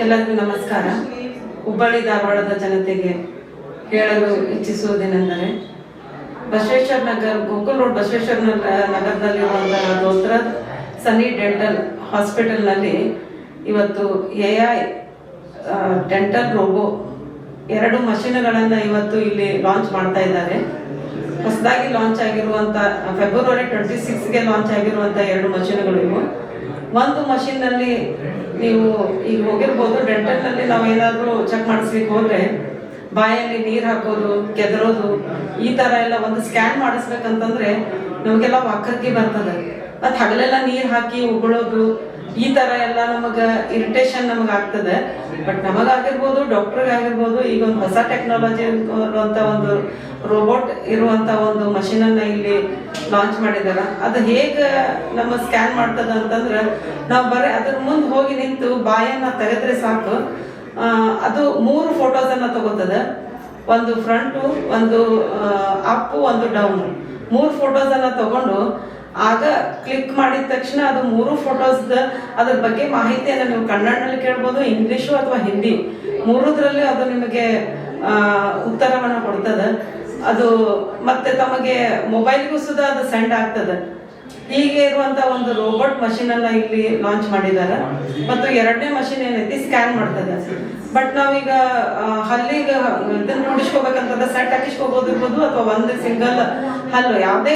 ಎಲ್ಲರಿಗೂ ನಮಸ್ಕಾರ. ಹುಬ್ಬಳ್ಳಿ ಧಾರವಾಡದ ಜನತೆಗೆ ಹೇಳಲು ಇಚ್ಛಿಸುವುದೇನೆಂದರೆ, ಬಸವೇಶ್ವರ ನಗರ ಗೋಕುಲ್ ರೋಡ್ ಬಸವೇಶ್ವರ ನಗರದಲ್ಲಿರುವಂತಹ ದೋತ್ರ ಸನ್ನಿ ಡೆಂಟಲ್ ಹಾಸ್ಪಿಟಲ್ನಲ್ಲಿ ಇವತ್ತು AI ಡೆಂಟಲ್ ರೋಬೋ 2 ಮಷೀನ್ಗಳನ್ನು ಇವತ್ತು ಇಲ್ಲಿ ಲಾಂಚ್ ಮಾಡ್ತಾ ಇದ್ದಾರೆ. ಹೊಸದಾಗಿ ಲಾಂಚ್ ಆಗಿರುವಂಥ ಫೆಬ್ರವರಿ 26ಗೆ ಲಾಂಚ್ ಆಗಿರುವಂಥ 2 ಮಷೀನ್ಗಳು ಇವು. ಒಂದು ಮಷೀನ್ನಲ್ಲಿ ನೀವು ಈಗ ಹೋಗಿರ್ಬೋದು, ಡೆಂಟಲ್ನಲ್ಲಿ ನಾವು ಏನಾದರೂ ಚೆಕ್ ಮಾಡಿಸ್ಲಿಕ್ಕೆ ಹೋದರೆ ಬಾಯಲ್ಲಿ ನೀರು ಹಾಕೋದು, ಕೆದರೋದು, ಈ ಥರ ಎಲ್ಲ ಒಂದು ಸ್ಕ್ಯಾನ್ ಮಾಡಿಸ್ಬೇಕಂತಂದ್ರೆ ನಮಗೆಲ್ಲ ವಾಕರ್ಗೆ ಬರ್ತದೆ. ಮತ್ತು ಹಗಲೆಲ್ಲ ನೀರು ಹಾಕಿ ಉಗುಳೋದು, ಈ ಥರ ಎಲ್ಲ ನಮಗೆ ಇರಿಟೇಷನ್ ನಮಗೆ ಆಗ್ತದೆ. ಬಟ್ ನಮಗಾಗಿರ್ಬೋದು, ಡಾಕ್ಟ್ರಿಗಾಗಿರ್ಬೋದು, ಈಗ ಒಂದು ಹೊಸ ಟೆಕ್ನಾಲಜಿ ಇರುವಂಥ ಒಂದು ರೋಬೋಟ್ ಇರುವಂಥ ಒಂದು ಮಷೀನನ್ನು ಇಲ್ಲಿ ಲಾಂಚ್ ಮಾಡಿದ್ದಾರೆ. ಅದು ಹೇಗೆ ನಮ್ಮ ಸ್ಕ್ಯಾನ್ ಮಾಡ್ತದೆ ಅಂತಂದ್ರೆ, ನಾವು ಬರೀ ಅದ್ರ ಮುಂದೆ ಹೋಗಿ ನಿಂತು ಬಾಯನ್ನು ತೆಗೆದ್ರೆ ಸಾಕು, ಅದು 3 ಫೋಟೋಸನ್ನು ತಗೋತದೆ. ಒಂದು ಫ್ರಂಟು, ಒಂದು ಅಪ್ಪು, ಒಂದು ಡೌನು, 3 ಫೋಟೋಸನ್ನು ತಗೊಂಡು ಆಗ ಕ್ಲಿಕ್ ಮಾಡಿದ ತಕ್ಷಣ ಅದು 3 ಫೋಟೋಸ್ದ ಅದ್ರ ಬಗ್ಗೆ ಮಾಹಿತಿಯನ್ನು ನೀವು ಕನ್ನಡದಲ್ಲಿ ಕೇಳ್ಬೋದು, ಇಂಗ್ಲೀಷು ಅಥವಾ ಹಿಂದಿ, 3ರಲ್ಲಿ ಅದು ನಿಮಗೆ ಉತ್ತರವನ್ನು ಕೊಡ್ತದೆ. ಅದು ಮತ್ತೆ ತಮಗೆ ಮೊಬೈಲ್ಗೂ ಸುದಾ ಅದು ಸೆಂಡ್ ಆಗ್ತದೆ. ಹೀಗೆ ಇರುವಂಥ ಒಂದು ರೋಬೋಟ್ ಮಷೀನನ್ನು ಇಲ್ಲಿ ಲಾಂಚ್ ಮಾಡಿದ್ದಾರೆ. ಮತ್ತು 2ನೇ ಮಷೀನ್ ಏನೈತಿ ಸ್ಕ್ಯಾನ್ ಮಾಡ್ತದೆ. ಬಟ್ ನಾವೀಗ ಹಲ್ಲಿಗೆ ಇದನ್ನು ನೋಡಿಸ್ಕೋಬೇಕಂತಂದ್ರೆ ಸೆಟ್ ಹಾಕಿಸ್ಕೋಬೋದಿರ್ಬೋದು, ಅಥವಾ ಒಂದು ಸಿಂಗಲ್ ಹಲ್ಲು ಯಾವುದೇ